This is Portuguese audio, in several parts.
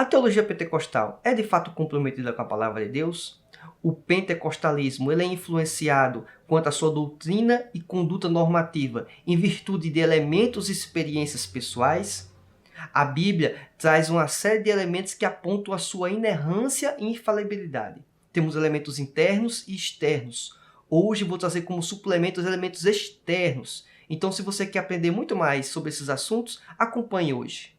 A teologia pentecostal é de fato comprometida com a palavra de Deus? O pentecostalismo ele é influenciado quanto à sua doutrina e conduta normativa em virtude de elementos e experiências pessoais? A Bíblia traz uma série de elementos que apontam a sua inerrância e infalibilidade. Temos elementos internos e externos. Hoje vou trazer como suplemento os elementos externos. Então, se você quer aprender muito mais sobre esses assuntos, acompanhe hoje.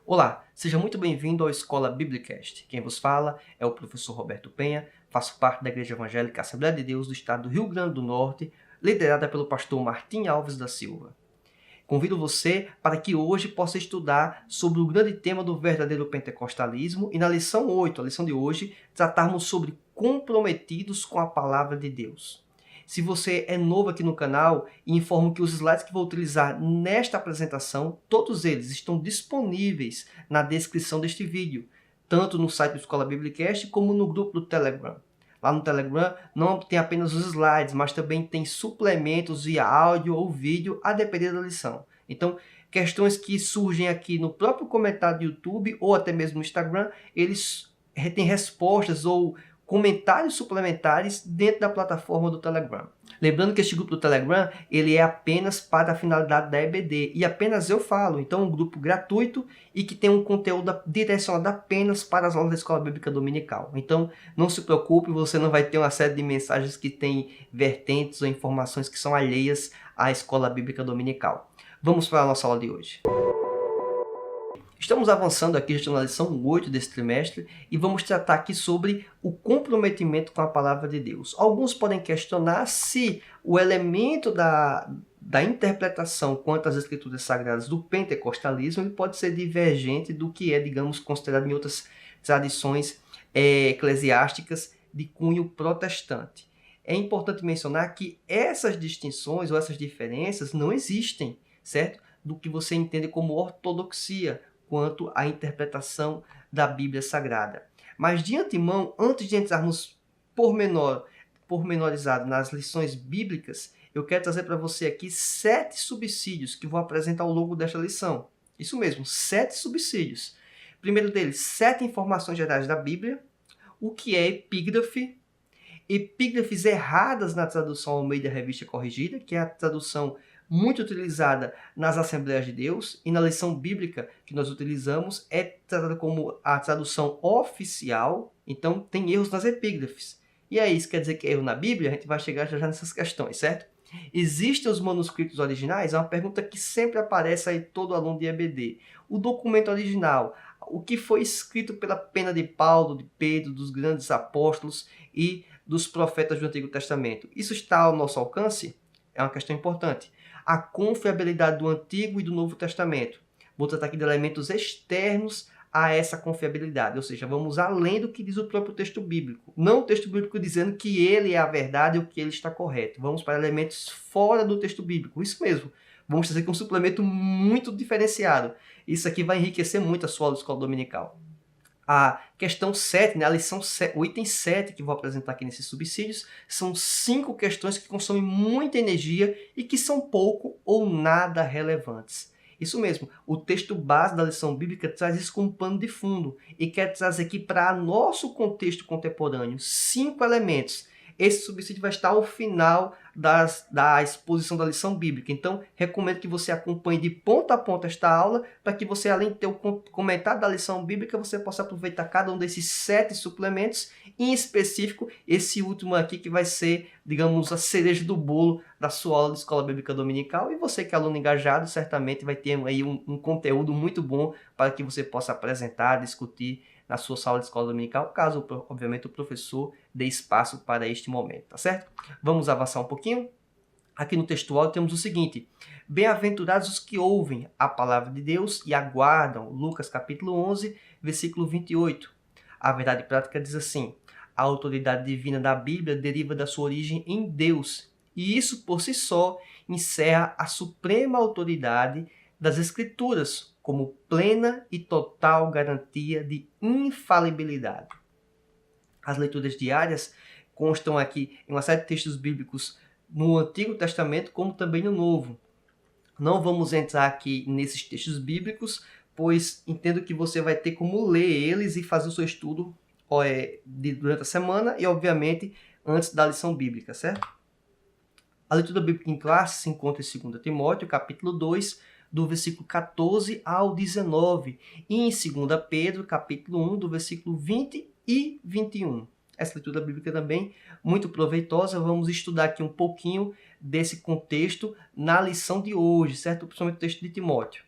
Olá, seja muito bem-vindo ao Escola Biblicast. Quem vos fala é o professor Roberto Penha, faço parte da Igreja Evangélica Assembleia de Deus do Estado do Rio Grande do Norte, liderada pelo pastor Martim Alves da Silva. Convido você para que hoje possa estudar sobre o grande tema do verdadeiro pentecostalismo e na lição 8, a lição de hoje, tratarmos sobre comprometidos com a palavra de Deus. Se você é novo aqui no canal, informo que os slides que vou utilizar nesta apresentação, todos eles estão disponíveis na descrição deste vídeo, tanto no site do Escola Biblicast como no grupo do Telegram. Lá no Telegram não tem apenas os slides, mas também tem suplementos via áudio ou vídeo, a depender da lição. Então, questões que surgem aqui no próprio comentário do YouTube ou até mesmo no Instagram, eles têm respostas ou comentários suplementares dentro da plataforma do Telegram. Lembrando que este grupo do Telegram ele é apenas para a finalidade da EBD e apenas eu falo. Então é um grupo gratuito e que tem um conteúdo direcionado apenas para as aulas da Escola Bíblica Dominical. Então não se preocupe, você não vai ter uma série de mensagens que têm vertentes ou informações que são alheias à Escola Bíblica Dominical. Vamos para a nossa aula de hoje. Estamos avançando aqui, já estamos na lição 8 desse trimestre e vamos tratar aqui sobre o comprometimento com a palavra de Deus. Alguns podem questionar se o elemento da interpretação quanto às escrituras sagradas do pentecostalismo ele pode ser divergente do que é, digamos, considerado em outras tradições eclesiásticas de cunho protestante. É importante mencionar que essas distinções ou essas diferenças não existem, certo? Do que você entende como ortodoxia, quanto à interpretação da Bíblia Sagrada. Mas de antemão, antes de entrarmos pormenorizado nas lições bíblicas, eu quero trazer para você aqui 7 subsídios que vou apresentar ao longo desta lição. Isso mesmo, 7 subsídios. Primeiro deles, 7 informações gerais da Bíblia, o que é epígrafe, epígrafes erradas na tradução Almeida Revista Corrigida, que é a tradução muito utilizada nas Assembleias de Deus, e na lição bíblica que nós utilizamos é tratada como a tradução oficial, então tem erros nas epígrafes. E aí, isso quer dizer que é erro na Bíblia? A gente vai chegar já nessas questões, certo? Existem os manuscritos originais? É uma pergunta que sempre aparece aí todo aluno de EBD. O documento original, o que foi escrito pela pena de Paulo, de Pedro, dos grandes apóstolos e dos profetas do Antigo Testamento, isso está ao nosso alcance? É uma questão importante. A confiabilidade do Antigo e do Novo Testamento. Vou tratar aqui de elementos externos a essa confiabilidade, ou seja, vamos além do que diz o próprio texto bíblico. Não o texto bíblico dizendo que ele é a verdade ou que ele está correto. Vamos para elementos fora do texto bíblico, isso mesmo. Vamos trazer aqui um suplemento muito diferenciado. Isso aqui vai enriquecer muito a sua aula de escola dominical. A questão 7, né, a lição 7, o item 7 que vou apresentar aqui nesses subsídios, são 5 questões que consomem muita energia e que são pouco ou nada relevantes. Isso mesmo, o texto base da lição bíblica traz isso como pano de fundo e quer trazer aqui para nosso contexto contemporâneo 5 elementos. Esse subsídio vai estar ao final da exposição da lição bíblica. Então, recomendo que você acompanhe de ponta a ponta esta aula, para que você, além de ter o comentário da lição bíblica, você possa aproveitar cada um desses 7 suplementos, em específico, esse último aqui que vai ser, digamos, a cereja do bolo da sua aula de Escola Bíblica Dominical. E você que é aluno engajado, certamente vai ter aí um conteúdo muito bom para que você possa apresentar, discutir na sua sala de escola dominical, caso, obviamente, o professor dê espaço para este momento, tá certo? Vamos avançar um pouquinho? Aqui no textual temos o seguinte: bem-aventurados os que ouvem a palavra de Deus e aguardam, Lucas capítulo 11, versículo 28. A verdade prática diz assim: a autoridade divina da Bíblia deriva da sua origem em Deus, e isso por si só encerra a suprema autoridade das Escrituras como plena e total garantia de infalibilidade. As leituras diárias constam aqui em uma série de textos bíblicos no Antigo Testamento, como também no Novo. Não vamos entrar aqui nesses textos bíblicos pois entendo que você vai ter como ler eles e fazer o seu estudo durante a semana e, obviamente, antes da lição bíblica, certo? A leitura bíblica em classe se encontra em 2 Timóteo, capítulo 2, do versículo 14 ao 19, e em 2 Pedro, capítulo 1, do versículo 20 e 21. Essa leitura bíblica também muito proveitosa. Vamos estudar aqui um pouquinho desse contexto na lição de hoje, certo? Principalmente o texto de Timóteo.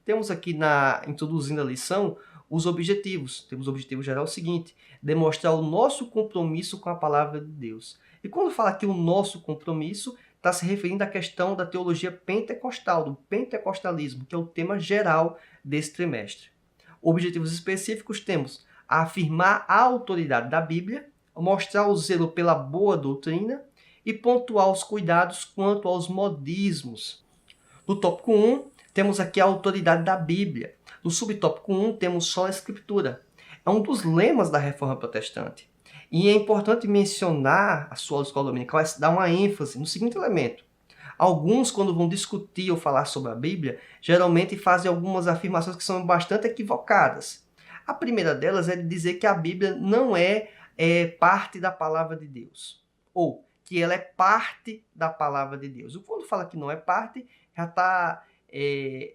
Temos aqui, introduzindo a lição, os objetivos. Temos o objetivo geral seguinte: demonstrar o nosso compromisso com a palavra de Deus. E quando fala aqui o nosso compromisso, está se referindo à questão da teologia pentecostal, do pentecostalismo, que é o tema geral desse trimestre. Objetivos específicos temos afirmar a autoridade da Bíblia, mostrar o zelo pela boa doutrina e pontuar os cuidados quanto aos modismos. No tópico 1, temos aqui a autoridade da Bíblia. No subtópico 1, temos só a Escritura. É um dos lemas da Reforma Protestante. E é importante mencionar, a sua escola dominical, dar uma ênfase no seguinte elemento. Alguns, quando vão discutir ou falar sobre a Bíblia, geralmente fazem algumas afirmações que são bastante equivocadas. A primeira delas é dizer que a Bíblia não é parte da palavra de Deus, ou que ela é parte da palavra de Deus. Quando fala que não é parte, já está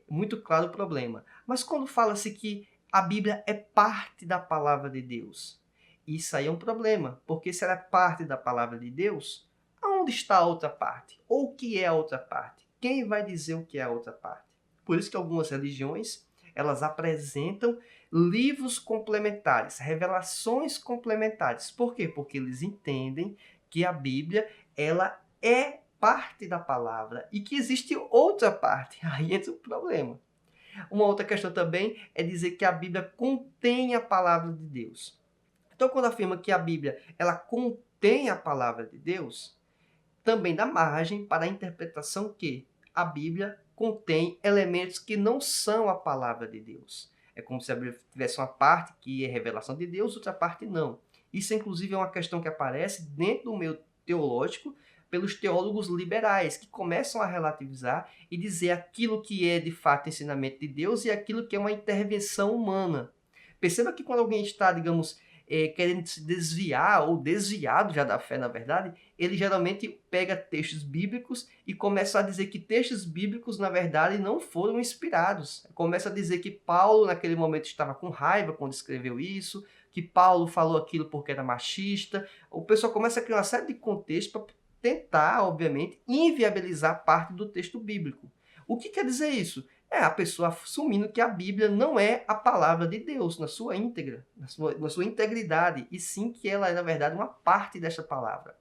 muito claro o problema. Mas quando fala-se que a Bíblia é parte da palavra de Deus, isso aí é um problema, porque se ela é parte da palavra de Deus, aonde está a outra parte? Ou o que é a outra parte? Quem vai dizer o que é a outra parte? Por isso que algumas religiões, elas apresentam livros complementares, revelações complementares. Por quê? Porque eles entendem que a Bíblia, ela é parte da palavra e que existe outra parte. Aí entra o problema. Uma outra questão também é dizer que a Bíblia contém a palavra de Deus. Então, quando afirma que a Bíblia ela contém a palavra de Deus, também dá margem para a interpretação que a Bíblia contém elementos que não são a palavra de Deus. É como se a Bíblia tivesse uma parte que é revelação de Deus, outra parte não. Isso, inclusive, é uma questão que aparece dentro do meio teológico pelos teólogos liberais, que começam a relativizar e dizer aquilo que é de fato ensinamento de Deus e aquilo que é uma intervenção humana. Perceba que quando alguém está, digamos, querendo se desviar ou desviado já da fé, na verdade, ele geralmente pega textos bíblicos e começa a dizer que textos bíblicos, na verdade, não foram inspirados. Começa a dizer que Paulo, naquele momento, estava com raiva quando escreveu isso, que Paulo falou aquilo porque era machista. O pessoal começa a criar uma série de contextos para tentar, obviamente, inviabilizar parte do texto bíblico. O que quer dizer isso? É a pessoa assumindo que a Bíblia não é a palavra de Deus na sua íntegra, na sua integridade, e sim que ela é, na verdade, uma parte desta palavra.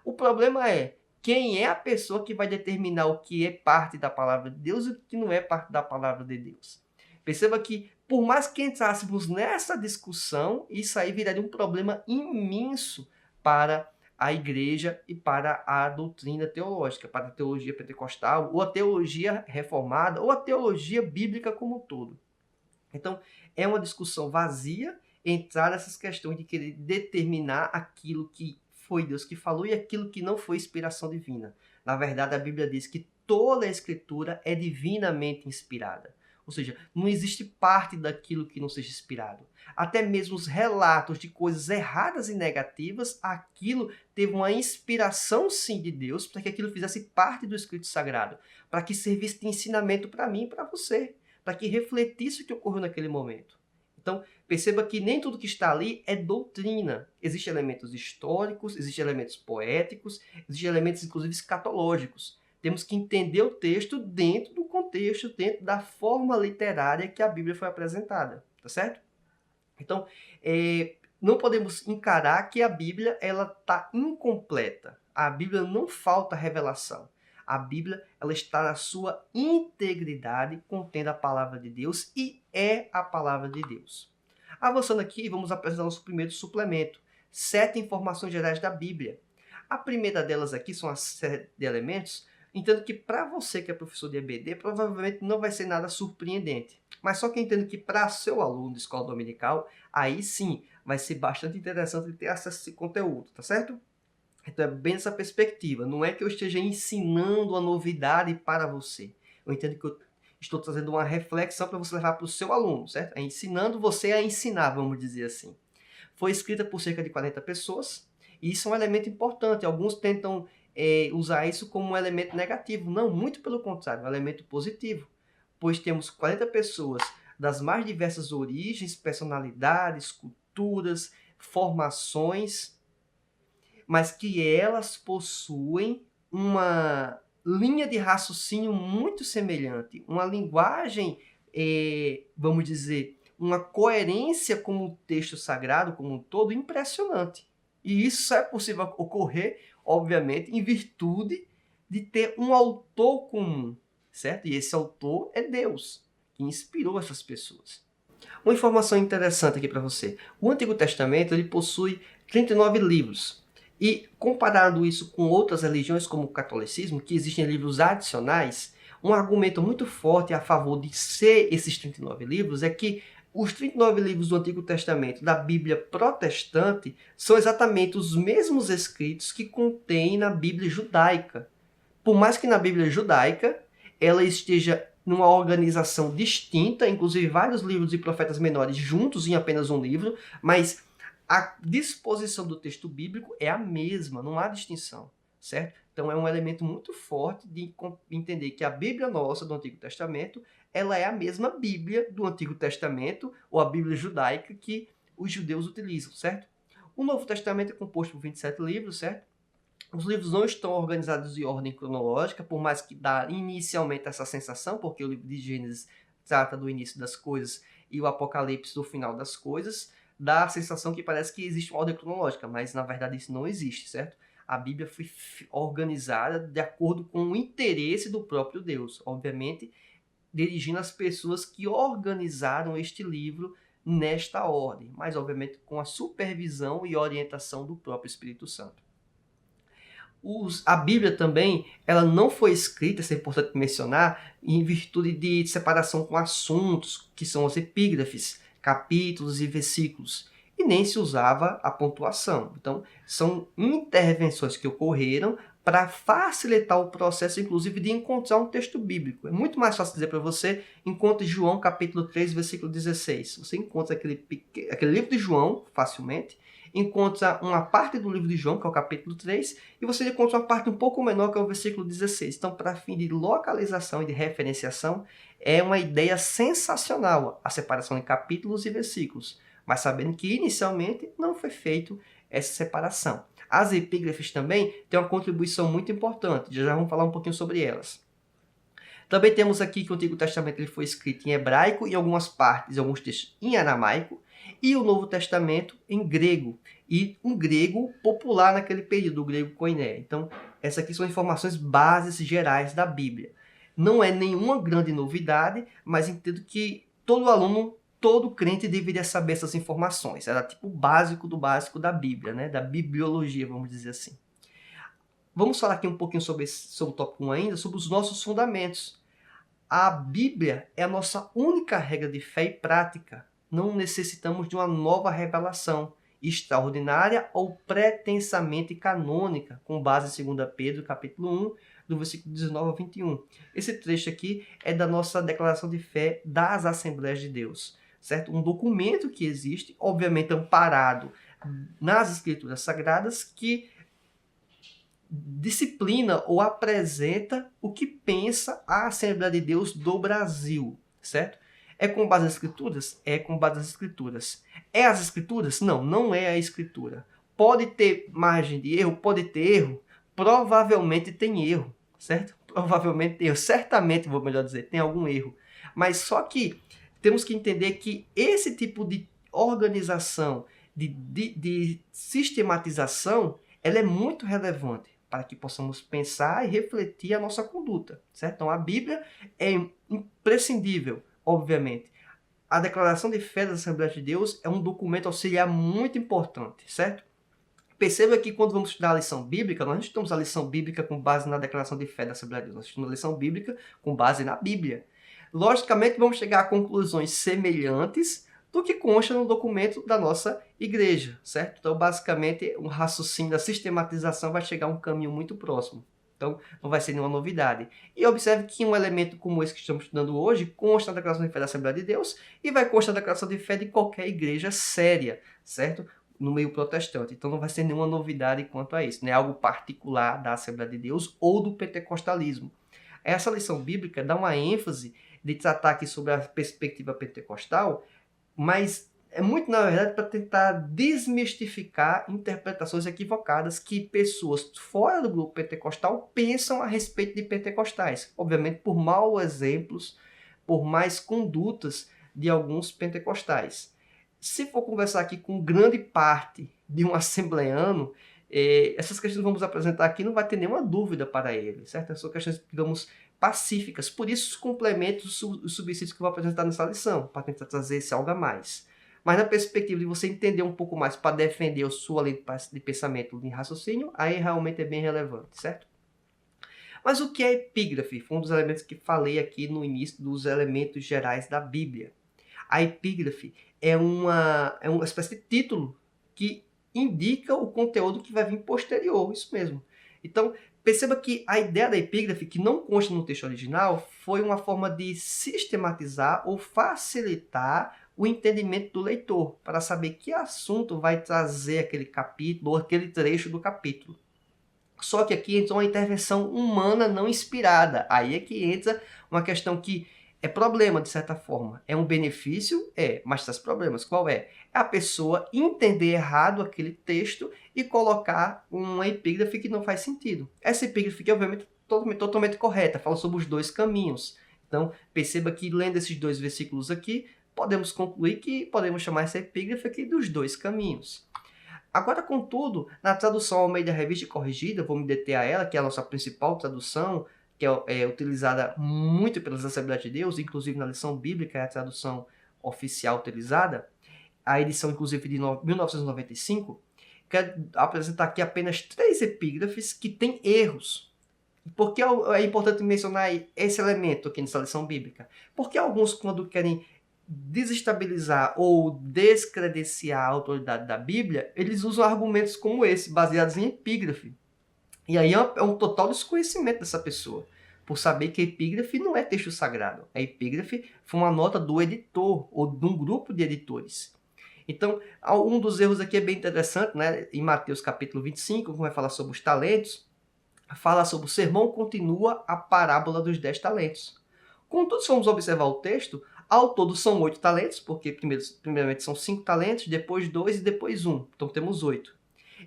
O problema é quem é a pessoa que vai determinar o que é parte da palavra de Deus e o que não é parte da palavra de Deus. Perceba que, por mais que entrássemos nessa discussão, isso aí viraria um problema imenso para a igreja e para a doutrina teológica, para a teologia pentecostal, ou a teologia reformada, ou a teologia bíblica como um todo. Então, é uma discussão vazia entrar nessas questões de querer determinar aquilo que foi Deus que falou e aquilo que não foi inspiração divina. Na verdade, a Bíblia diz que toda a Escritura é divinamente inspirada. Ou seja, não existe parte daquilo que não seja inspirado. Até mesmo os relatos de coisas erradas e negativas, aquilo teve uma inspiração sim de Deus para que aquilo fizesse parte do Escrito Sagrado, para que servisse de ensinamento para mim e para você, para que refletisse o que ocorreu naquele momento. Então, perceba que nem tudo que está ali é doutrina. Existem elementos históricos, existem elementos poéticos, existem elementos, inclusive, escatológicos. Temos que entender o texto dentro do contexto, dentro da forma literária que a Bíblia foi apresentada, tá certo? Então, não podemos encarar que a Bíblia está incompleta. A Bíblia não falta revelação. A Bíblia ela está na sua integridade, contendo a palavra de Deus e é a palavra de Deus. Avançando aqui, vamos apresentar nosso primeiro suplemento. 7 informações gerais da Bíblia. A primeira delas aqui são as série de elementos. Entendo que para você que é professor de EBD, provavelmente não vai ser nada surpreendente. Mas só que entendo que para seu aluno de escola dominical, aí sim vai ser bastante interessante ter acesso a esse conteúdo, tá certo? Então é bem essa perspectiva. Não é que eu esteja ensinando a novidade para você. Eu entendo que eu estou trazendo uma reflexão para você levar para o seu aluno, certo? É ensinando você a ensinar, vamos dizer assim. Foi escrita por cerca de 40 pessoas, e isso é um elemento importante. Alguns tentam usar isso como um elemento negativo. Não, muito pelo contrário, um elemento positivo. Pois temos 40 pessoas das mais diversas origens, personalidades, culturas, formações, mas que elas possuem uma linha de raciocínio muito semelhante, uma linguagem, vamos dizer, uma coerência com o texto sagrado como um todo impressionante. E isso só é possível ocorrer, obviamente, em virtude de ter um autor comum, certo? E esse autor é Deus, que inspirou essas pessoas. Uma informação interessante aqui para você. O Antigo Testamento ele possui 39 livros. E comparando isso com outras religiões como o catolicismo, que existem livros adicionais, um argumento muito forte a favor de ser esses 39 livros é que os 39 livros do Antigo Testamento da Bíblia protestante são exatamente os mesmos escritos que contém na Bíblia judaica. Por mais que na Bíblia judaica ela esteja numa organização distinta, inclusive vários livros de profetas menores juntos em apenas um livro, mas a disposição do texto bíblico é a mesma, não há distinção, certo? Então é um elemento muito forte de entender que a Bíblia nossa do Antigo Testamento, ela é a mesma Bíblia do Antigo Testamento, ou a Bíblia judaica que os judeus utilizam, certo? O Novo Testamento é composto por 27 livros, certo? Os livros não estão organizados em ordem cronológica, por mais que dá inicialmente essa sensação, porque o livro de Gênesis trata do início das coisas e o Apocalipse do final das coisas, dá a sensação que parece que existe uma ordem cronológica, mas na verdade isso não existe, certo? A Bíblia foi organizada de acordo com o interesse do próprio Deus, obviamente dirigindo as pessoas que organizaram este livro nesta ordem, mas obviamente com a supervisão e orientação do próprio Espírito Santo. A Bíblia também, ela não foi escrita, isso é importante mencionar, em virtude de separação com assuntos, que são os epígrafes, capítulos e versículos, e nem se usava a pontuação. Então, são intervenções que ocorreram para facilitar o processo, inclusive, de encontrar um texto bíblico. É muito mais fácil dizer para você, encontre João capítulo 3, versículo 16. Você encontra aquele livro de João facilmente, encontra uma parte do livro de João, que é o capítulo 3, e você encontra uma parte um pouco menor, que é o versículo 16. Então, para fim de localização e de referenciação, é uma ideia sensacional a separação em capítulos e versículos, mas sabendo que inicialmente não foi feito essa separação. As epígrafes também têm uma contribuição muito importante, já vamos falar um pouquinho sobre elas. Também temos aqui que o Antigo Testamento ele foi escrito em hebraico e algumas partes, alguns textos em aramaico, e o Novo Testamento em grego, e um grego popular naquele período, o grego koiné. Então, essas aqui são informações bases gerais da Bíblia. Não é nenhuma grande novidade, mas entendo que todo aluno, todo crente deveria saber essas informações. Era tipo o básico do básico da Bíblia, né? Da bibliologia, vamos dizer assim. Vamos falar aqui um pouquinho sobre o tópico 1 ainda, sobre os nossos fundamentos. A Bíblia é a nossa única regra de fé e prática. Não necessitamos de uma nova revelação extraordinária ou pretensamente canônica, com base em 2 Pedro, capítulo 1, do versículo 19 ao 21. Esse trecho aqui é da nossa declaração de fé das Assembleias de Deus, certo? Um documento que existe, obviamente amparado nas Escrituras Sagradas, que disciplina ou apresenta o que pensa a Assembleia de Deus do Brasil, certo? É com base nas Escrituras? É com base nas Escrituras. É as Escrituras? Não, não é a Escritura. Pode ter margem de erro? Pode ter erro? Provavelmente tem erro, certo? Provavelmente tem erro. Certamente, vou melhor dizer, tem algum erro. Mas só que temos que entender que esse tipo de organização, de sistematização, ela é muito relevante para que possamos pensar e refletir a nossa conduta, certo? Então, a Bíblia é imprescindível, obviamente. A declaração de fé da Assembleia de Deus é um documento auxiliar muito importante, certo? Perceba que quando vamos estudar a lição bíblica, nós não estudamos a lição bíblica com base na declaração de fé da Assembleia de Deus, nós estudamos a lição bíblica com base na Bíblia. Logicamente, vamos chegar a conclusões semelhantes do que consta no documento da nossa igreja, certo? Então, basicamente, um raciocínio da sistematização vai chegar a um caminho muito próximo. Então, não vai ser nenhuma novidade. E observe que um elemento como esse que estamos estudando hoje consta na declaração de fé da Assembleia de Deus e vai constar na declaração de fé de qualquer igreja séria, certo? No meio protestante. Então, não vai ser nenhuma novidade quanto a isso. Não é algo particular da Assembleia de Deus ou do pentecostalismo. Essa lição bíblica dá uma ênfase de tratar aqui sobre a perspectiva pentecostal, mas é muito, na verdade, para tentar desmistificar interpretações equivocadas que pessoas fora do grupo pentecostal pensam a respeito de pentecostais. Obviamente, por maus exemplos, por mais condutas de alguns pentecostais. Se for conversar aqui com grande parte de um assembleano, essas questões que vamos apresentar aqui não vai ter nenhuma dúvida para ele, certo? São questões, digamos, pacíficas. Por isso, os complementos, os subsídios que eu vou apresentar nessa lição, para tentar trazer esse algo a mais. Mas na perspectiva de você entender um pouco mais para defender a sua linha de pensamento, de raciocínio, aí realmente é bem relevante, certo? Mas o que é epígrafe? Foi um dos elementos que falei aqui no início dos elementos gerais da Bíblia. A epígrafe é uma espécie de título que indica o conteúdo que vai vir posterior, isso mesmo. Então, perceba que a ideia da epígrafe, que não consta no texto original, foi uma forma de sistematizar ou facilitar o entendimento do leitor, para saber que assunto vai trazer aquele capítulo ou aquele trecho do capítulo. Só que aqui entra uma intervenção humana não inspirada. Aí é que entra uma questão que é problema, de certa forma. É um benefício? É, mas traz problemas. Qual é? É a pessoa entender errado aquele texto e colocar uma epígrafe que não faz sentido. Essa epígrafe que, obviamente, é totalmente correta, fala sobre os dois caminhos. Então, perceba que, lendo esses dois versículos aqui, podemos concluir que podemos chamar essa epígrafe aqui dos dois caminhos. Agora, contudo, na tradução Almeida Revista e Corrigida, vou me deter a ela, que é a nossa principal tradução, que é utilizada muito pelas Assembleias de Deus, inclusive na lição bíblica, é a tradução oficial utilizada, a edição, inclusive, de 1995, quero apresentar aqui apenas 3 epígrafes que têm erros. Por que é importante mencionar esse elemento aqui nessa lição bíblica? Porque alguns, quando querem desestabilizar ou descredenciar a autoridade da Bíblia, eles usam argumentos como esse, baseados em epígrafe. E aí é um total desconhecimento dessa pessoa, por saber que a epígrafe não é texto sagrado. A epígrafe foi uma nota do editor, ou de um grupo de editores. Então, um dos erros aqui é bem interessante, né? Em Mateus capítulo 25, quando vai falar sobre os talentos, fala sobre o sermão continua a parábola dos 10 talentos. Contudo, se formos observar o texto, ao todo são 8 talentos, porque primeiramente são 5 talentos, depois 2 e depois 1. Então temos 8.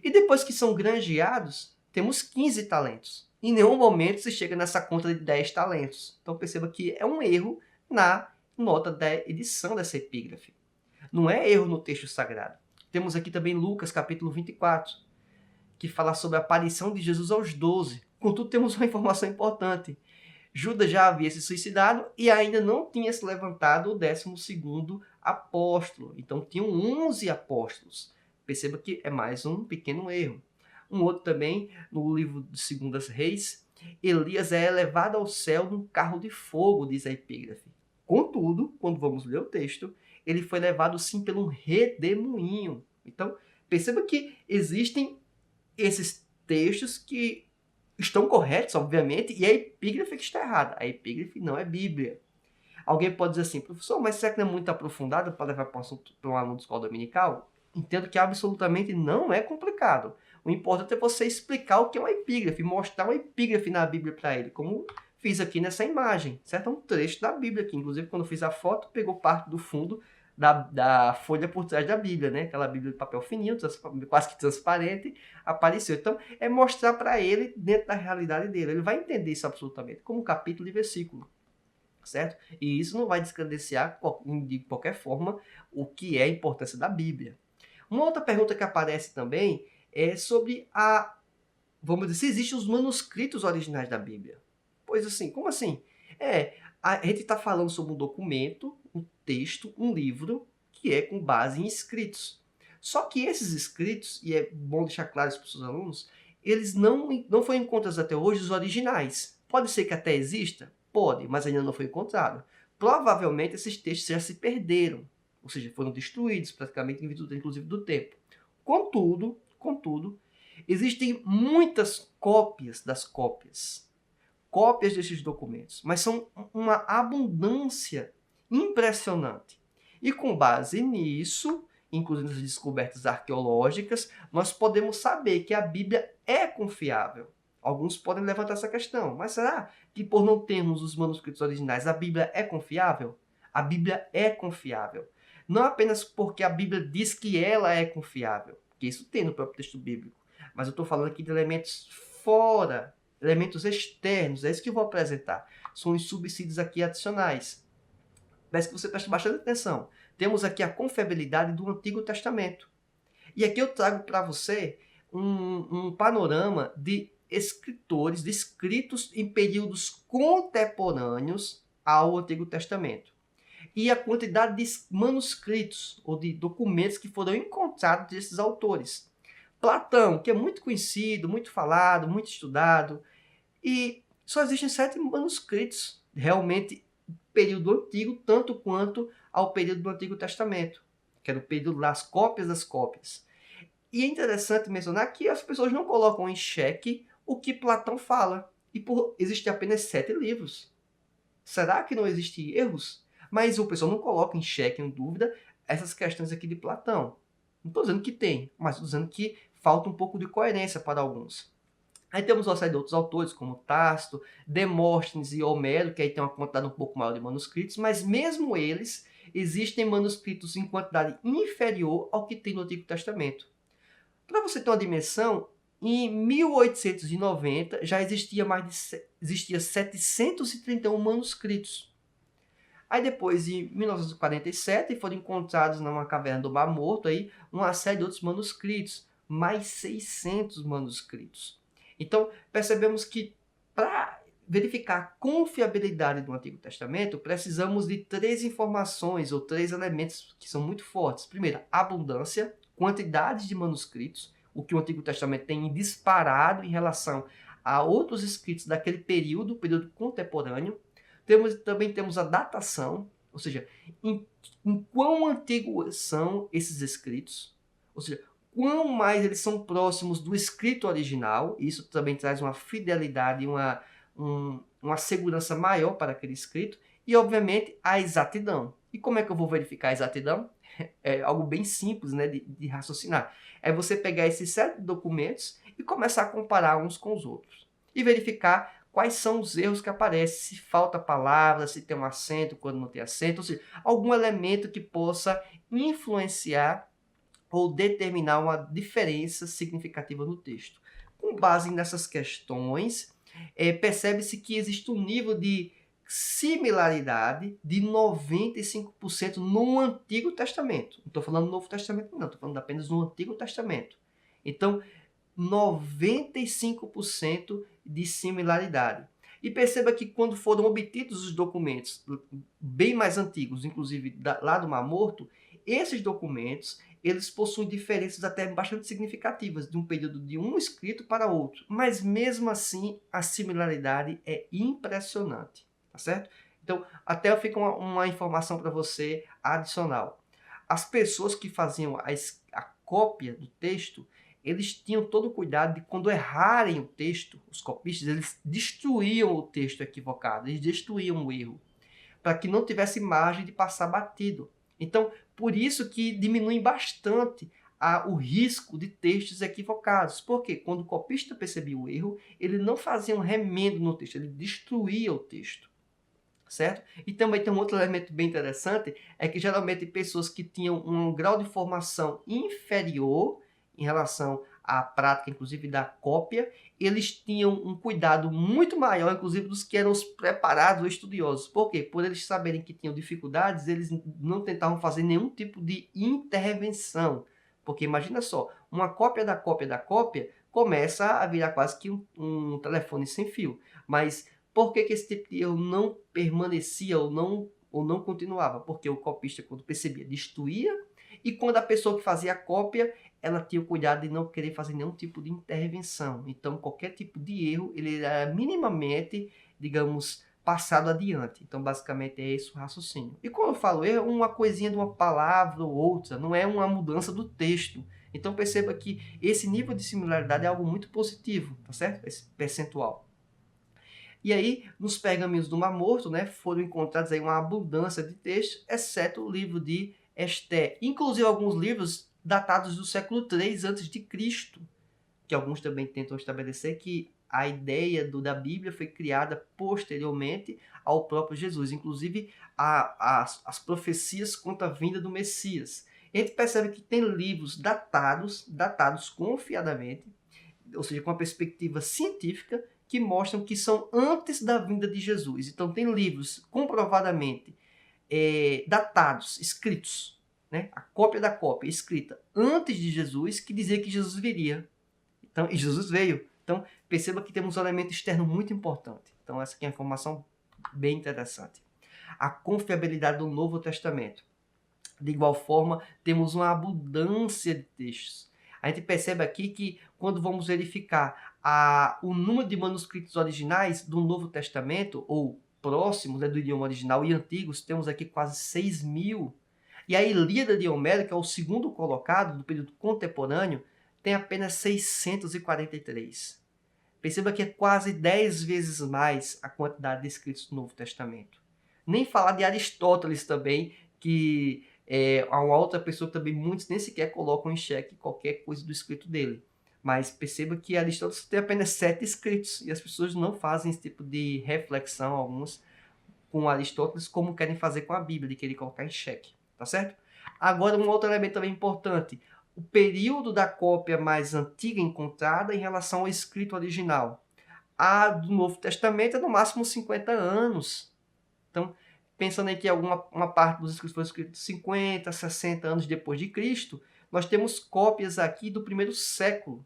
E depois que são granjeados, temos 15 talentos. Em nenhum momento se chega nessa conta de 10 talentos. Então perceba que é um erro na nota da edição dessa epígrafe. Não é erro no texto sagrado. Temos aqui também Lucas capítulo 24, que fala sobre a aparição de Jesus aos 12. Contudo, temos uma informação importante. Judas já havia se suicidado e ainda não tinha se levantado o 12º apóstolo. Então, tinham 11 apóstolos. Perceba que é mais um pequeno erro. Um outro também, no livro de 2 Reis, Elias é elevado ao céu num carro de fogo, diz a epígrafe. Contudo, quando vamos ler o texto, ele foi levado sim pelo redemoinho. Então, perceba que existem esses textos que estão corretos, obviamente, e a epígrafe que está errada. A epígrafe não é Bíblia. Alguém pode dizer assim, professor, mas será que não é muito aprofundado para levar para um aluno de escola dominical? Entendo que absolutamente não é complicado. O importante é você explicar o que é uma epígrafe, mostrar uma epígrafe na Bíblia para ele, como fiz aqui nessa imagem, certo? É um trecho da Bíblia aqui. Inclusive, quando eu fiz a foto, pegou parte do fundo da folha por trás da Bíblia, né? Aquela Bíblia de papel fininho, quase que transparente, apareceu. Então, é mostrar para ele dentro da realidade dele. Ele vai entender isso absolutamente, como capítulo e versículo, certo? E isso não vai descredenciar de qualquer forma o que é a importância da Bíblia. Uma outra pergunta que aparece também é sobre vamos dizer, se existem os manuscritos originais da Bíblia. Pois assim, como assim? A gente está falando sobre um documento, um texto, um livro, que é com base em escritos. Só que esses escritos, e é bom deixar claro isso para os seus alunos, eles não foram encontrados até hoje os originais. Pode ser que até exista? Pode, mas ainda não foi encontrado. Provavelmente esses textos já se perderam, ou seja, foram destruídos praticamente em virtude, inclusive, do tempo. Contudo, Existem muitas cópias das cópias. Cópias desses documentos. Mas são uma abundância impressionante. E com base nisso, inclusive nas descobertas arqueológicas, nós podemos saber que a Bíblia é confiável. Alguns podem levantar essa questão. Mas será que por não termos os manuscritos originais, a Bíblia é confiável? A Bíblia é confiável. Não apenas porque a Bíblia diz que ela é confiável, porque isso tem no próprio texto bíblico, mas eu estou falando aqui de elementos fora, elementos externos, é isso que eu vou apresentar. São os subsídios aqui adicionais. Peço que você preste bastante atenção. Temos aqui a confiabilidade do Antigo Testamento. E aqui eu trago para você um panorama de escritores, de escritos em períodos contemporâneos ao Antigo Testamento. E a quantidade de manuscritos ou de documentos que foram encontrados desses autores. Platão, que é muito conhecido, muito falado, muito estudado, e só existem 7 manuscritos realmente do período antigo, tanto quanto ao período do Antigo Testamento, que era o período das cópias das cópias. E é interessante mencionar que as pessoas não colocam em xeque o que Platão fala. E por existir apenas 7 livros. Será que não existem erros? Mas o pessoal não coloca em xeque, em dúvida, essas questões aqui de Platão. Não estou dizendo que tem, mas estou dizendo que falta um pouco de coerência para alguns. Aí temos uma série de outros autores, como Tácito, Demóstenes e Homero, que aí tem uma quantidade um pouco maior de manuscritos, mas mesmo eles, existem manuscritos em quantidade inferior ao que tem no Antigo Testamento. Para você ter uma dimensão, em 1890 já existia 731 manuscritos. Aí depois, em 1947, foram encontrados numa caverna do Mar Morto aí, uma série de outros manuscritos, mais 600 manuscritos. Então, percebemos que para verificar a confiabilidade do Antigo Testamento, precisamos de 3 informações ou 3 elementos que são muito fortes. Primeiro, abundância, quantidade de manuscritos, o que o Antigo Testamento tem disparado em relação a outros escritos daquele período contemporâneo. Também temos a datação, ou seja, em quão antigos são esses escritos, ou seja, quão mais eles são próximos do escrito original. Isso também traz uma fidelidade e uma segurança maior para aquele escrito. E, obviamente, a exatidão. E como é que eu vou verificar a exatidão? É algo bem simples, né, de raciocinar. É você pegar esses 7 documentos e começar a comparar uns com os outros. E verificar quais são os erros que aparecem, se falta palavra, se tem um acento quando não tem acento, ou seja, algum elemento que possa influenciar ou determinar uma diferença significativa no texto. Com base nessas questões, percebe-se que existe um nível de similaridade de 95% no Antigo Testamento. Não estou falando do Novo Testamento, não, estou falando apenas do Antigo Testamento. Então, 95% de similaridade. E perceba que quando foram obtidos os documentos bem mais antigos, inclusive lá do Mar Morto, esses documentos eles possuem diferenças até bastante significativas de um período de um escrito para outro. Mas mesmo assim, a similaridade é impressionante, tá certo? Então, até fica uma informação para você adicional. As pessoas que faziam a cópia do texto, eles tinham todo o cuidado de quando errarem o texto, os copistas, eles destruíam o texto equivocado, eles destruíam o erro, para que não tivesse margem de passar batido. Então, por isso que diminui bastante o risco de textos equivocados. Porque quando o copista percebia o erro, ele não fazia um remendo no texto, ele destruía o texto. Certo? E também tem um outro elemento bem interessante, é que geralmente pessoas que tinham um grau de formação inferior em relação à prática, inclusive da cópia, eles tinham um cuidado muito maior, inclusive dos que eram os preparados ou estudiosos. Por quê? Por eles saberem que tinham dificuldades, eles não tentavam fazer nenhum tipo de intervenção. Porque imagina só, uma cópia da cópia da cópia começa a virar quase que um telefone sem fio. Mas por que esse tipo de erro não permanecia ou não continuava? Porque o copista, quando percebia, destruía, e quando a pessoa que fazia a cópia, ela tinha o cuidado de não querer fazer nenhum tipo de intervenção. Então, qualquer tipo de erro, ele era minimamente, digamos, passado adiante. Então, basicamente, é esse o raciocínio. E quando eu falo erro, uma coisinha de uma palavra ou outra, não é uma mudança do texto. Então perceba que esse nível de similaridade é algo muito positivo, tá certo? Esse percentual. E aí, nos pergaminhos do Mar Morto, né, foram encontrados aí uma abundância de textos, exceto o livro de Esté. Inclusive alguns livros datados do século III a.C., que alguns também tentam estabelecer que a ideia da Bíblia foi criada posteriormente ao próprio Jesus. Inclusive, as profecias quanto à vinda do Messias. E a gente percebe que tem livros datados confiadamente, ou seja, com uma perspectiva científica, que mostram que são antes da vinda de Jesus. Então, tem livros comprovadamente datados, escritos, né? A cópia da cópia, escrita antes de Jesus, que dizia que Jesus viria. Então, e Jesus veio. Então, perceba que temos um elemento externo muito importante. Então, essa aqui é uma informação bem interessante. A confiabilidade do Novo Testamento. De igual forma, temos uma abundância de textos. A gente percebe aqui que, quando vamos verificar o número de manuscritos originais do Novo Testamento, ou próximos, né, do idioma original, e antigos, temos aqui quase 6.000. E a Ilíada de Homero, que é o segundo colocado do período contemporâneo, tem apenas 643. Perceba que é quase 10 vezes mais a quantidade de escritos do Novo Testamento. Nem falar de Aristóteles também, que há uma outra pessoa que também muitos nem sequer colocam em xeque qualquer coisa do escrito dele. Mas perceba que Aristóteles tem apenas 7 escritos, e as pessoas não fazem esse tipo de reflexão, alguns, com Aristóteles, como querem fazer com a Bíblia, de querer colocar em xeque. Tá certo? Agora, um outro elemento também importante. O período da cópia mais antiga encontrada em relação ao escrito original. A do Novo Testamento é no máximo 50 anos. Então, pensando em que uma parte dos escritos foi escrita 50, 60 anos depois de Cristo, nós temos cópias aqui do primeiro século,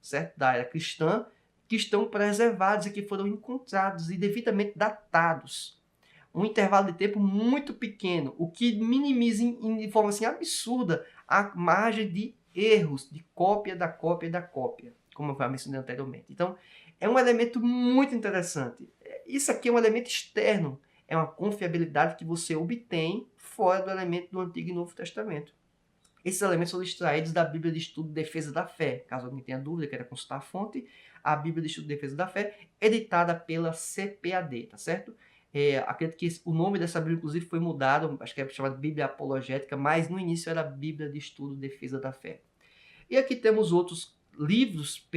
certo? Da era cristã, que estão preservados e que foram encontrados e devidamente datados. Um intervalo de tempo muito pequeno, o que minimiza de forma assim, absurda a margem de erros, de cópia da cópia da cópia, como eu já mencionei anteriormente. Então, é um elemento muito interessante. Isso aqui é um elemento externo, é uma confiabilidade que você obtém fora do elemento do Antigo e Novo Testamento. Esses elementos são extraídos da Bíblia de Estudo e Defesa da Fé. Caso alguém tenha dúvida, queira consultar a fonte, a Bíblia de Estudo e Defesa da Fé, editada pela CPAD, tá certo? Acredito que o nome dessa Bíblia, inclusive, foi mudado, acho que é chamada Bíblia Apologética, mas no início era Bíblia de Estudo e Defesa da Fé. E aqui temos outros livros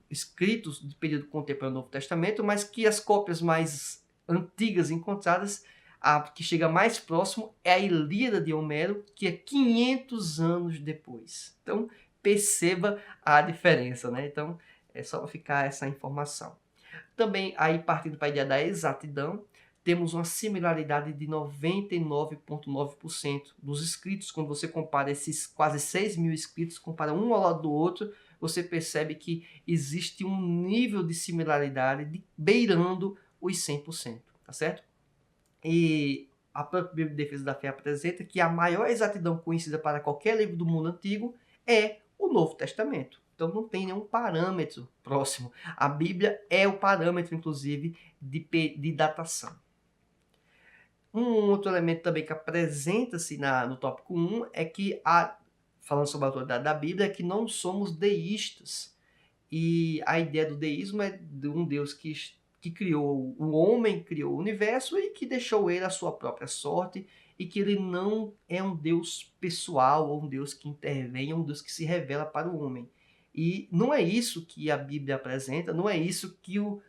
escritos de período contemporâneo do Novo Testamento, mas que as cópias mais antigas encontradas, a que chega mais próximo, é a Ilíada de Homero, que é 500 anos depois. Então, perceba a diferença, né? Então, é só ficar essa informação. Também, aí partindo para a ideia da exatidão, temos uma similaridade de 99,9% dos escritos. Quando você compara esses quase 6.000 escritos, compara um ao lado do outro, você percebe que existe um nível de similaridade beirando os 100%, tá certo? E a própria Bíblia de Defesa da Fé apresenta que a maior exatidão conhecida para qualquer livro do mundo antigo é o Novo Testamento. Então não tem nenhum parâmetro próximo. A Bíblia é o parâmetro, inclusive, de datação. Um outro elemento também que apresenta-se no tópico 1 é que, falando sobre a autoridade da Bíblia, é que não somos deístas. E a ideia do deísmo é de um Deus que criou o homem, criou o universo e que deixou ele à sua própria sorte, e que ele não é um Deus pessoal, ou um Deus que intervém, é um Deus que se revela para o homem. E não é isso que a Bíblia apresenta, não é isso que o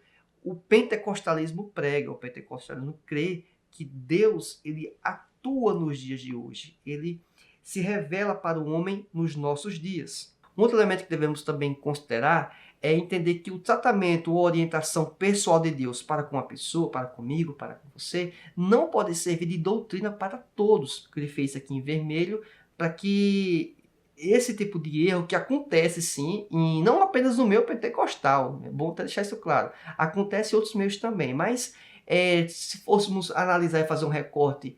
pentecostalismo prega. O pentecostalismo crê que Deus ele atua nos dias de hoje, ele se revela para o homem nos nossos dias. Um outro elemento que devemos também considerar é entender que o tratamento ou orientação pessoal de Deus para com a pessoa, para comigo, para com você, não pode servir de doutrina para todos, que ele fez aqui em vermelho, para que esse tipo de erro que acontece sim, e não apenas no meio pentecostal, é bom deixar isso claro, acontece em outros meios também, mas se fôssemos analisar e fazer um recorte,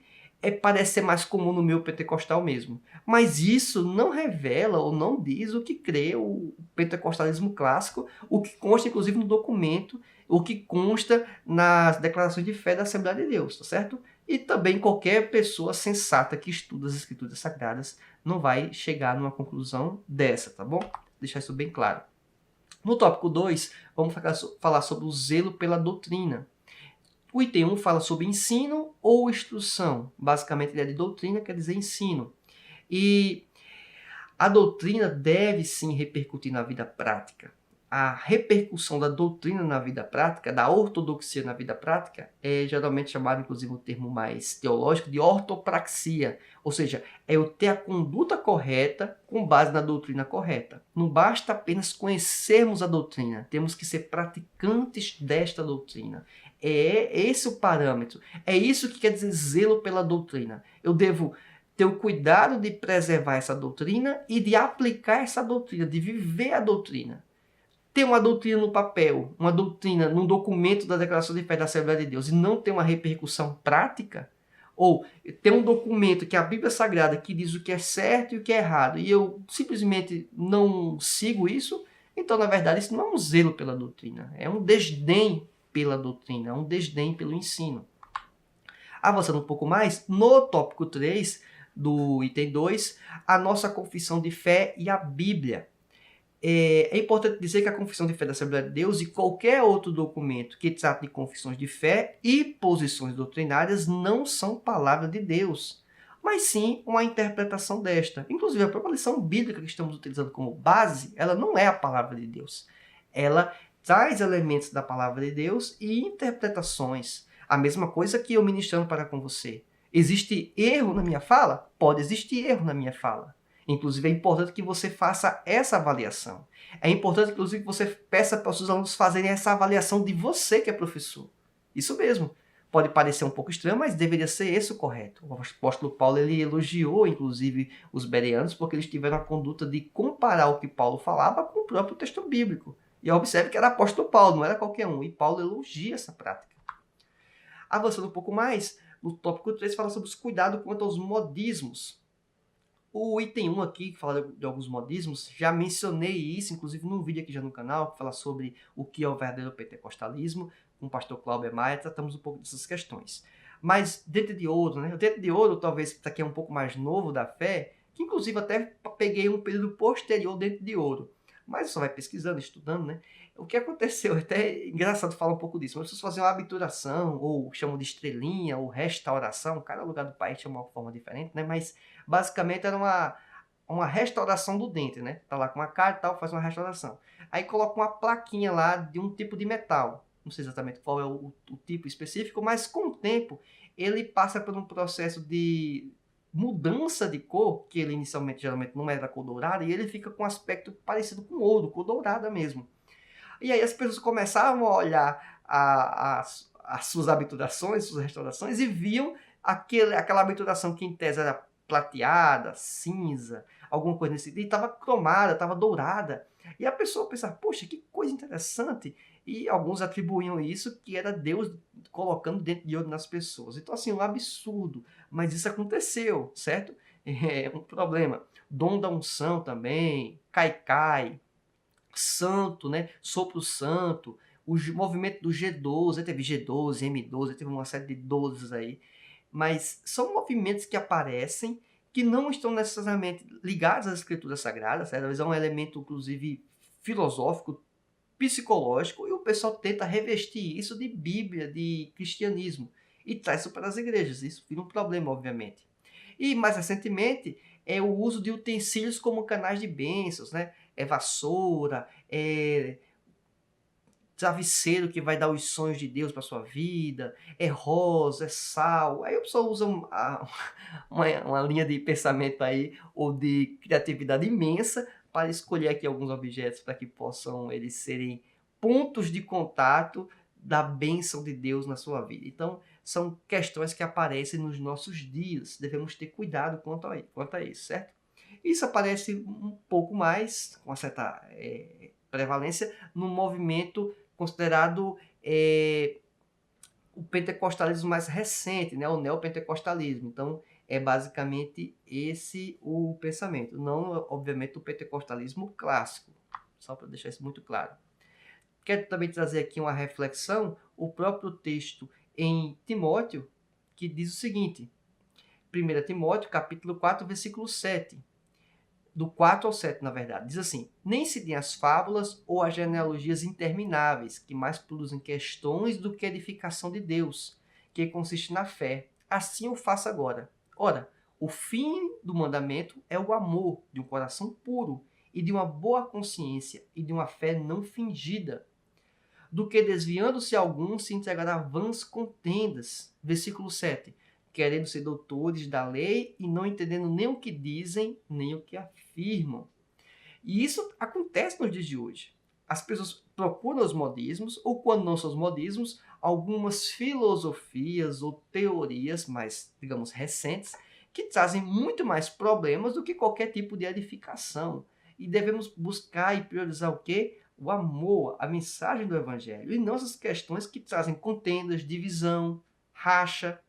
parece ser mais comum no meio pentecostal mesmo. Mas isso não revela ou não diz o que crê o pentecostalismo clássico, o que consta inclusive no documento, o que consta nas declarações de fé da Assembleia de Deus, tá certo? E também qualquer pessoa sensata que estuda as Escrituras Sagradas não vai chegar numa conclusão dessa, tá bom? Deixar isso bem claro. No tópico 2, vamos falar sobre o zelo pela doutrina. O item 1 fala sobre ensino ou instrução. Basicamente, ele é de doutrina, quer dizer ensino. E a doutrina deve sim repercutir na vida prática. A repercussão da doutrina na vida prática, da ortodoxia na vida prática, é geralmente chamado, inclusive, um termo mais teológico, de ortopraxia. Ou seja, é eu ter a conduta correta com base na doutrina correta. Não basta apenas conhecermos a doutrina, temos que ser praticantes desta doutrina. É esse o parâmetro. É isso que quer dizer zelo pela doutrina. Eu devo ter o cuidado de preservar essa doutrina e de aplicar essa doutrina, de viver a doutrina. Ter uma doutrina no papel, uma doutrina num documento da Declaração de Fé da Assembleia de Deus e não ter uma repercussão prática, ou ter um documento que é a Bíblia Sagrada que diz o que é certo e o que é errado, e eu simplesmente não sigo isso, então, na verdade, isso não é um zelo pela doutrina, é um desdém pela doutrina, é um desdém pelo ensino. Avançando um pouco mais, no tópico 3 do item 2, a nossa confissão de fé e a Bíblia. É importante dizer que a Confissão de Fé da Assembleia de Deus e qualquer outro documento que trate de confissões de fé e posições doutrinárias não são palavra de Deus, mas sim uma interpretação desta. Inclusive, a própria lição bíblica que estamos utilizando como base, ela não é a palavra de Deus. Ela traz elementos da palavra de Deus e interpretações. A mesma coisa que eu ministrando para com você. Existe erro na minha fala? Pode existir erro na minha fala. Inclusive, é importante que você faça essa avaliação. É importante, inclusive, que você peça para os seus alunos fazerem essa avaliação de você que é professor. Isso mesmo. Pode parecer um pouco estranho, mas deveria ser esse o correto. O apóstolo Paulo ele elogiou, inclusive, os bereanos porque eles tiveram a conduta de comparar o que Paulo falava com o próprio texto bíblico. E observe que era apóstolo Paulo, não era qualquer um. E Paulo elogia essa prática. Avançando um pouco mais, no tópico 3 fala sobre os cuidados quanto aos modismos. O item 1 aqui, que fala de alguns modismos, já mencionei isso, inclusive num vídeo aqui já no canal, que fala sobre o que é o verdadeiro pentecostalismo, com o pastor Cláudio Maia, tratamos um pouco dessas questões. Mas dente de ouro, né? O dente de ouro, talvez, para quem é um pouco mais novo da fé, que inclusive até peguei um período posterior dente de ouro. Mas só vai pesquisando, estudando, né? O que aconteceu, até é engraçado falar um pouco disso, mas vocês faziam uma abituração, ou chamam de estrelinha, ou restauração, cada lugar do país chama uma forma diferente, né? Mas basicamente era uma restauração do dente, né? Tá lá com uma cara e tal, faz uma restauração. Aí coloca uma plaquinha lá de um tipo de metal. Não sei exatamente qual é o tipo específico, mas com o tempo ele passa por um processo de mudança de cor, que ele inicialmente geralmente não era cor dourada, e ele fica com um aspecto parecido com ouro, cor dourada mesmo. E aí as pessoas começavam a olhar as suas habiturações, suas restaurações, e viam aquela habituração que em tese era prateada, cinza, alguma coisa nesse sentido, e estava cromada, estava dourada. E a pessoa pensava, poxa, que coisa interessante. E alguns atribuíam isso que era Deus colocando dentro de ouro nas pessoas. Então, assim, um absurdo. Mas isso aconteceu, certo? É um problema. Dom da unção também, cai-cai, santo, né? Sopro santo, o movimento do G12, aí teve G12, M12, teve uma série de 12 aí. Mas são movimentos que aparecem que não estão necessariamente ligados às escrituras sagradas, certo? Eles são um elemento, inclusive, filosófico, psicológico, e o pessoal tenta revestir isso de Bíblia, de cristianismo, e traz isso para as igrejas. Isso vira um problema, obviamente. E, mais recentemente, é o uso de utensílios como canais de bênçãos, né? É vassoura, é travesseiro que vai dar os sonhos de Deus para sua vida, é rosa, é sal. Aí a pessoa usa uma linha de pensamento aí, ou de criatividade imensa, para escolher aqui alguns objetos para que possam eles serem pontos de contato da bênção de Deus na sua vida. Então, são questões que aparecem nos nossos dias. Devemos ter cuidado quanto a isso, certo? Isso aparece um pouco mais, com uma certa prevalência, no movimento considerado o pentecostalismo mais recente, né? O neopentecostalismo. Então, é basicamente esse o pensamento. Não, obviamente, o pentecostalismo clássico. Só para deixar isso muito claro. Quero também trazer aqui uma reflexão. O próprio texto em Timóteo, que diz o seguinte, 1 Timóteo, capítulo 4, versículo 7. Do 4 ao 7, na verdade. Diz assim, nem se deem as fábulas ou as genealogias intermináveis, que mais produzem questões do que edificação de Deus, que consiste na fé. Assim o faça agora. Ora, o fim do mandamento é o amor de um coração puro e de uma boa consciência e de uma fé não fingida, do que desviando-se algum se entregará a vãs contendas. Versículo 7. Querendo ser doutores da lei e não entendendo nem o que dizem, nem o que afirmam. E isso acontece nos dias de hoje. As pessoas procuram os modismos, ou quando não são os modismos, algumas filosofias ou teorias mais, digamos, recentes, que trazem muito mais problemas do que qualquer tipo de edificação. E devemos buscar e priorizar o quê? O amor, a mensagem do Evangelho, e não essas questões que trazem contendas, divisão, racha,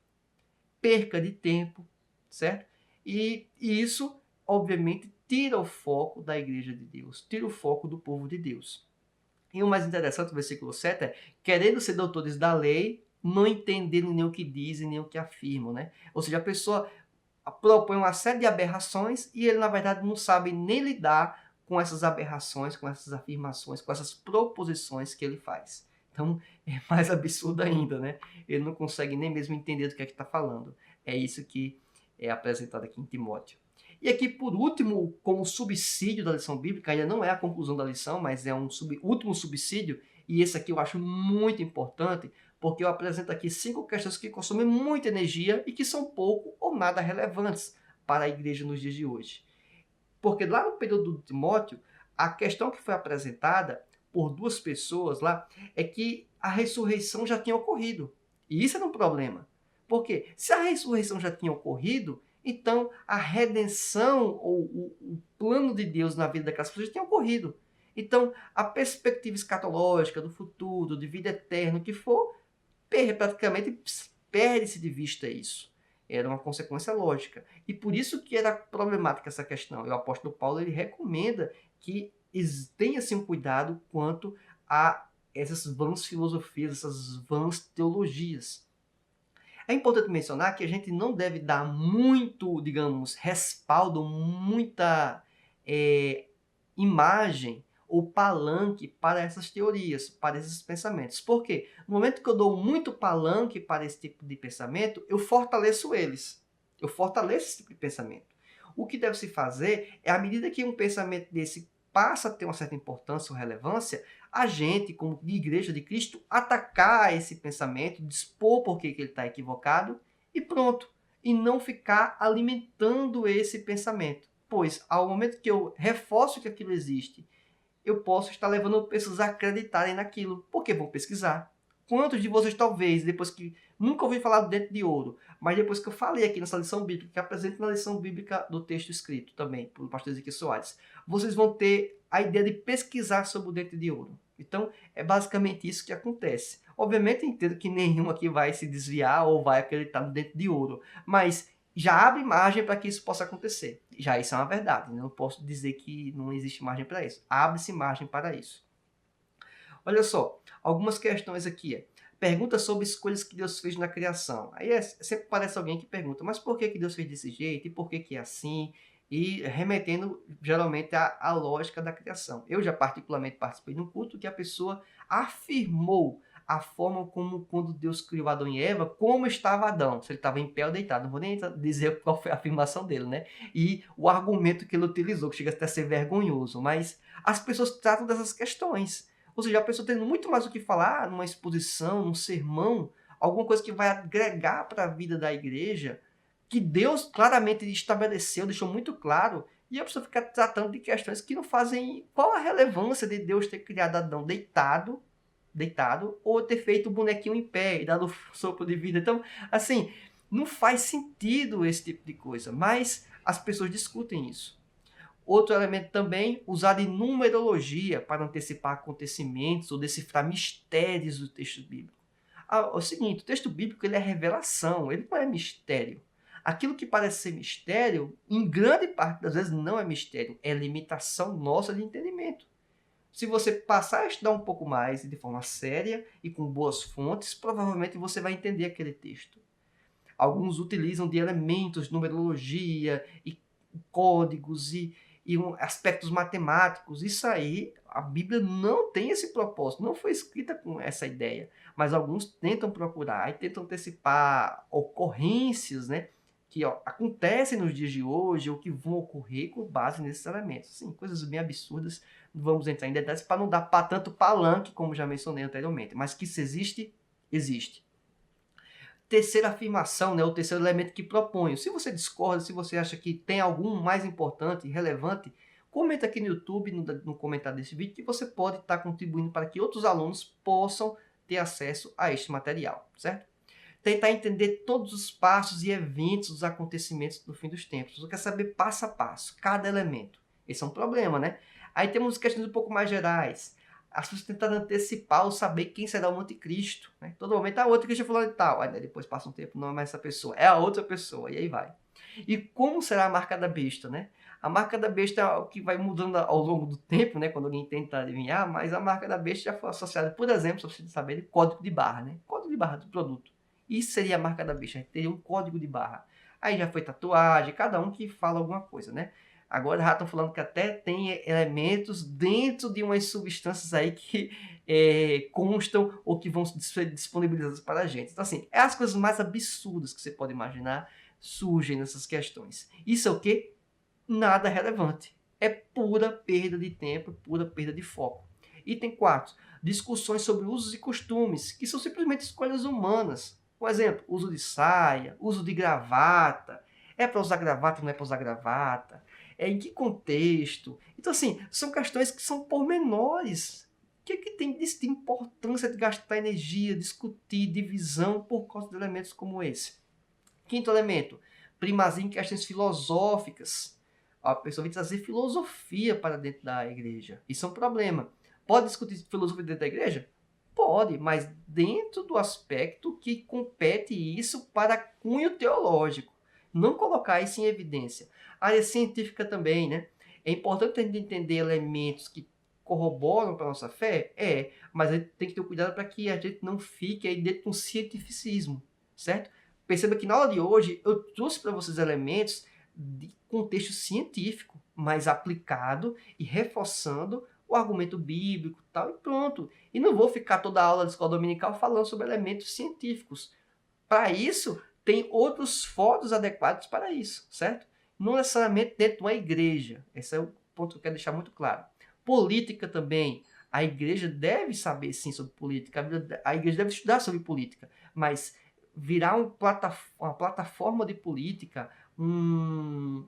perca de tempo, certo? E isso, obviamente, tira o foco da igreja de Deus, tira o foco do povo de Deus. E o mais interessante do versículo 7 é, querendo ser doutores da lei, não entendendo nem o que dizem, nem o que afirmam, né? Ou seja, a pessoa propõe uma série de aberrações e ele, na verdade, não sabe nem lidar com essas aberrações, com essas afirmações, com essas proposições que ele faz. Então, é mais absurdo ainda, né? Ele não consegue nem mesmo entender do que é que está falando. É isso que é apresentado aqui em Timóteo. E aqui, por último, como subsídio da lição bíblica, ainda não é a conclusão da lição, mas é um último subsídio, e esse aqui eu acho muito importante, porque eu apresento aqui 5 questões que consomem muita energia e que são pouco ou nada relevantes para a igreja nos dias de hoje. Porque lá no período de Timóteo, a questão que foi apresentada por 2 pessoas lá é que a ressurreição já tinha ocorrido. E isso era um problema. Porque se a ressurreição já tinha ocorrido, então a redenção ou o plano de Deus na vida daquelas pessoas já tinha ocorrido. Então a perspectiva escatológica do futuro, de vida eterna, o que for, praticamente perde-se de vista isso. Era uma consequência lógica. E por isso que era problemática essa questão. E o apóstolo Paulo ele recomenda que tenha-se um cuidado quanto a essas vãs filosofias, essas vãs teologias. É importante mencionar que a gente não deve dar muito, digamos, respaldo, muita imagem ou palanque para essas teorias, para esses pensamentos. Por quê? No momento que eu dou muito palanque para esse tipo de pensamento, eu fortaleço eles. Eu fortaleço esse tipo de pensamento. O que deve se fazer é, à medida que um pensamento desse passa a ter uma certa importância ou relevância, a gente, como igreja de Cristo, atacar esse pensamento, dispor por que ele está equivocado e pronto. E não ficar alimentando esse pensamento. Pois, ao momento que eu reforço que aquilo existe, eu posso estar levando pessoas a acreditarem naquilo, porque vão pesquisar. Quantos de vocês, talvez, depois que nunca ouvi falar do dente de ouro, mas depois que eu falei aqui nessa lição bíblica, que apresento na lição bíblica do texto escrito também, pelo pastor Ezequiel Soares, vocês vão ter a ideia de pesquisar sobre o dente de ouro. Então, é basicamente isso que acontece. Obviamente, eu entendo que nenhum aqui vai se desviar ou vai acreditar no dente de ouro, mas já abre margem para que isso possa acontecer. Já isso é uma verdade, né? Não posso dizer que não existe margem para isso. Abre-se margem para isso. Olha só, algumas questões aqui. Pergunta sobre escolhas que Deus fez na criação. Aí sempre parece alguém que pergunta, mas por que Deus fez desse jeito? E por que é assim? E remetendo geralmente à lógica da criação. Eu já particularmente participei de um culto que a pessoa afirmou a forma como quando Deus criou Adão e Eva, como estava Adão, se ele estava em pé ou deitado. Não vou nem dizer qual foi a afirmação dele, né? E o argumento que ele utilizou, que chega até a ser vergonhoso. Mas as pessoas tratam dessas questões. Ou seja, a pessoa tendo muito mais o que falar numa exposição, num sermão, alguma coisa que vai agregar para a vida da igreja, que Deus claramente estabeleceu, deixou muito claro, e a pessoa fica tratando de questões que não fazem... Qual a relevância de Deus ter criado Adão deitado, ou ter feito o bonequinho em pé e dado sopro de vida? Então, assim, não faz sentido esse tipo de coisa, mas as pessoas discutem isso. Outro elemento também, usado em numerologia para antecipar acontecimentos ou decifrar mistérios do texto bíblico. É o seguinte, o texto bíblico ele é revelação, ele não é mistério. Aquilo que parece ser mistério, em grande parte das vezes não é mistério, é limitação nossa de entendimento. Se você passar a estudar um pouco mais de forma séria e com boas fontes, provavelmente você vai entender aquele texto. Alguns utilizam de elementos, numerologia e códigos e aspectos matemáticos. Isso aí, a Bíblia não tem esse propósito, não foi escrita com essa ideia. Mas alguns tentam procurar e tentam antecipar ocorrências, né, que acontecem nos dias de hoje ou que vão ocorrer com base nesses elementos. Sim, coisas bem absurdas, não vamos entrar em detalhes para não dar para tanto palanque, como já mencionei anteriormente. Mas que isso existe, existe. Terceira afirmação, né, o terceiro elemento que proponho. Se você discorda, se você acha que tem algum mais importante e relevante, comenta aqui no YouTube, no comentário desse vídeo, que você pode estar contribuindo para que outros alunos possam ter acesso a este material, certo? Tentar entender todos os passos e eventos dos acontecimentos do fim dos tempos. Você quer saber passo a passo, cada elemento. Esse é um problema, né? Aí temos questões um pouco mais gerais. As pessoas tentando antecipar ou saber quem será o anticristo. Né? Todo momento, o anticristo falou de tal. Aí depois passa um tempo, não é mais essa pessoa, é a outra pessoa. E aí vai. E como será a marca da besta, né? A marca da besta é o que vai mudando ao longo do tempo, né? Quando alguém tenta adivinhar, mas a marca da besta já foi associada, por exemplo, se vocês saberem, código de barra, né? Código de barra do produto. Isso seria a marca da besta, teria um código de barra. Aí já foi tatuagem, cada um que fala alguma coisa, né? Agora já estão falando que até tem elementos dentro de umas substâncias aí que constam ou que vão ser disponibilizadas para a gente. Então, assim, é as coisas mais absurdas que você pode imaginar surgem nessas questões. Isso é o quê? Nada relevante. É pura perda de tempo, pura perda de foco. Item 4. Discussões sobre usos e costumes, que são simplesmente escolhas humanas. Por exemplo, uso de saia, uso de gravata. É para usar gravata, não é para usar gravata? Em que contexto? Então, assim, são questões que são pormenores. O que tem de importância de gastar energia, discutir, divisão por causa de elementos como esse? Quinto elemento, primazia em questões filosóficas. A pessoa vai trazer filosofia para dentro da igreja. Isso é um problema. Pode discutir filosofia dentro da igreja? Pode, mas dentro do aspecto que compete isso para cunho teológico. Não colocar isso em evidência. A área científica também, né? É importante a gente entender elementos que corroboram para a nossa fé? Mas a gente tem que ter cuidado para que a gente não fique aí dentro de um cientificismo, certo? Perceba que na aula de hoje eu trouxe para vocês elementos de contexto científico, mas aplicado e reforçando o argumento bíblico tal, e pronto. E não vou ficar toda a aula de escola dominical falando sobre elementos científicos. Para isso, tem outros fóruns adequados para isso, certo? Não necessariamente dentro de uma igreja. Esse é o ponto que eu quero deixar muito claro. Política também. A igreja deve saber, sim, sobre política. A igreja deve estudar sobre política. Mas virar uma plataforma de política,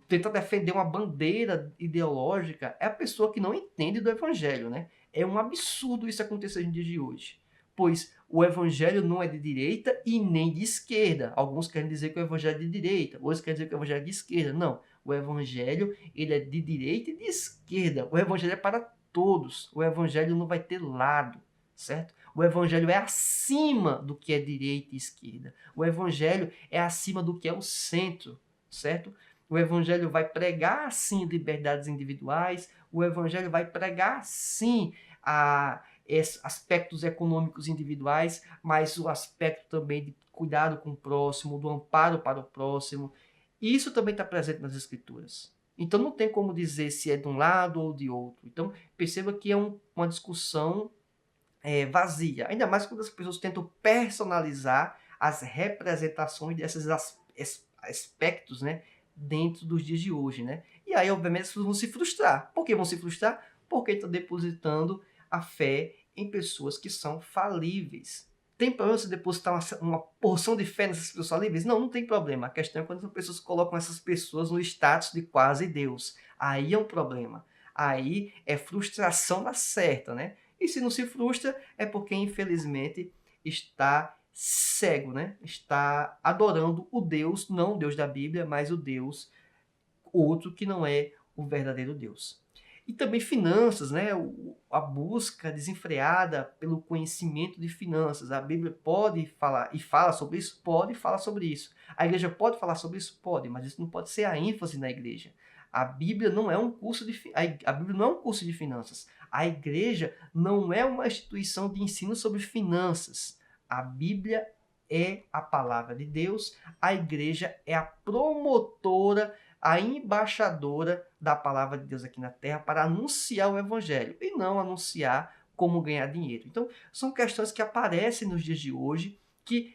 tentar defender uma bandeira ideológica, é a pessoa que não entende do evangelho, né? É um absurdo isso acontecer nos dias de hoje. Pois o evangelho não é de direita e nem de esquerda. Alguns querem dizer que o evangelho é de direita, outros querem dizer que o evangelho é de esquerda. Não, o evangelho ele é de direita e de esquerda. O evangelho é para todos. O evangelho não vai ter lado, certo? O evangelho é acima do que é direita e esquerda. O evangelho é acima do que é o centro, certo? O evangelho vai pregar, sim, liberdades individuais. O evangelho vai pregar, sim, aspectos econômicos individuais, mas o aspecto também de cuidado com o próximo, do amparo para o próximo. Isso também está presente nas Escrituras. Então não tem como dizer se é de um lado ou de outro. Então perceba que é uma discussão vazia. Ainda mais quando as pessoas tentam personalizar as representações desses aspectos, né, dentro dos dias de hoje, né? E aí, obviamente, as pessoas vão se frustrar. Por que vão se frustrar? Porque estão depositando a fé em pessoas que são falíveis. Tem problema se depositar uma porção de fé nessas pessoas falíveis? Não, não tem problema. A questão é quando as pessoas colocam essas pessoas no status de quase Deus. Aí é um problema. Aí é frustração na certa, né? E se não se frustra, é porque, infelizmente, está cego, né? Está adorando o Deus, não o Deus da Bíblia, mas o Deus outro que não é o verdadeiro Deus. E também finanças, né? A busca desenfreada pelo conhecimento de finanças. A Bíblia pode falar e fala sobre isso? Pode falar sobre isso. A igreja pode falar sobre isso? Pode, mas isso não pode ser a ênfase na igreja. A Bíblia não é um curso a Bíblia não é um curso de finanças. A igreja não é uma instituição de ensino sobre finanças. A Bíblia é a palavra de Deus, a igreja é a promotora, a embaixadora da palavra de Deus aqui na terra para anunciar o evangelho e não anunciar como ganhar dinheiro. Então, são questões que aparecem nos dias de hoje, que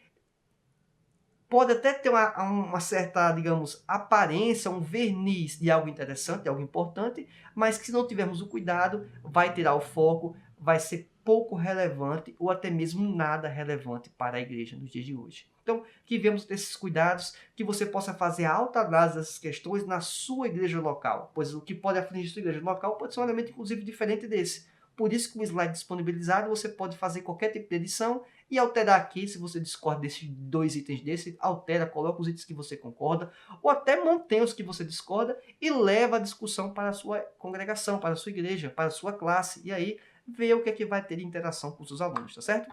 pode até ter uma certa, digamos, aparência, um verniz de algo interessante, de algo importante, mas que se não tivermos o cuidado, vai tirar o foco, vai ser pouco relevante ou até mesmo nada relevante para a igreja nos dias de hoje. Então, que vemos esses cuidados, que você possa fazer a autoanálise dessas questões na sua igreja local, pois o que pode afligir sua igreja local pode ser um elemento, inclusive, diferente desse. Por isso que o slide disponibilizado, você pode fazer qualquer tipo de edição e alterar aqui, se você discorda desses 2 itens desse, altera, coloca os itens que você concorda, ou até mantém os que você discorda e leva a discussão para a sua congregação, para a sua igreja, para a sua classe, e aí vê o que é que vai ter de interação com os seus alunos, tá certo?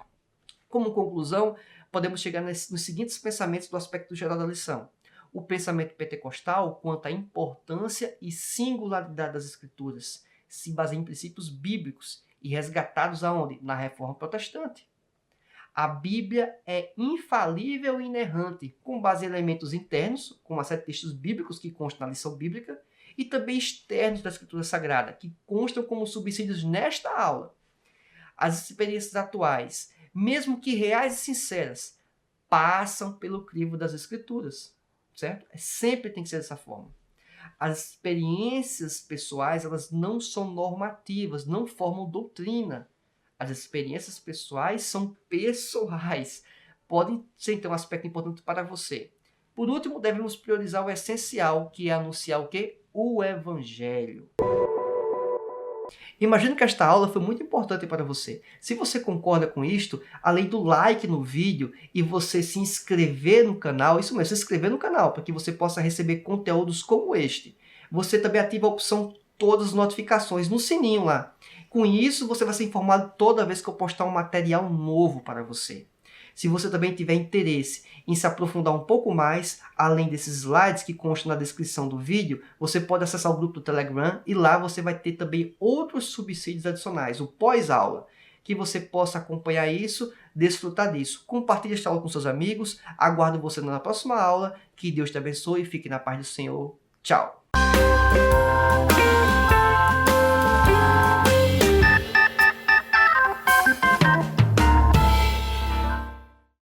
Como conclusão, podemos chegar nos seguintes pensamentos do aspecto geral da lição. O pensamento pentecostal quanto à importância e singularidade das Escrituras se baseia em princípios bíblicos e resgatados aonde? Na Reforma Protestante. A Bíblia é infalível e inerrante, com base em elementos internos, como a série de textos bíblicos que constam na lição bíblica, e também externos da Escritura Sagrada, que constam como subsídios nesta aula. As experiências atuais, mesmo que reais e sinceras, passam pelo crivo das Escrituras, certo? Sempre tem que ser dessa forma. As experiências pessoais, elas não são normativas, não formam doutrina. As experiências pessoais são pessoais. Podem ser, então, um aspecto importante para você. Por último, devemos priorizar o essencial, que é anunciar o quê? O Evangelho. Imagino que esta aula foi muito importante para você. Se você concorda com isto, além do like no vídeo e você se inscrever no canal, isso mesmo, se inscrever no canal, para que você possa receber conteúdos como este. Você também ativa a opção todas as notificações no sininho lá. Com isso, você vai ser informado toda vez que eu postar um material novo para você. Se você também tiver interesse em se aprofundar um pouco mais, além desses slides que constam na descrição do vídeo, você pode acessar o grupo do Telegram e lá você vai ter também outros subsídios adicionais, o pós-aula, que você possa acompanhar isso, desfrutar disso. Compartilhe esta aula com seus amigos, aguardo você na próxima aula, que Deus te abençoe e fique na paz do Senhor. Tchau!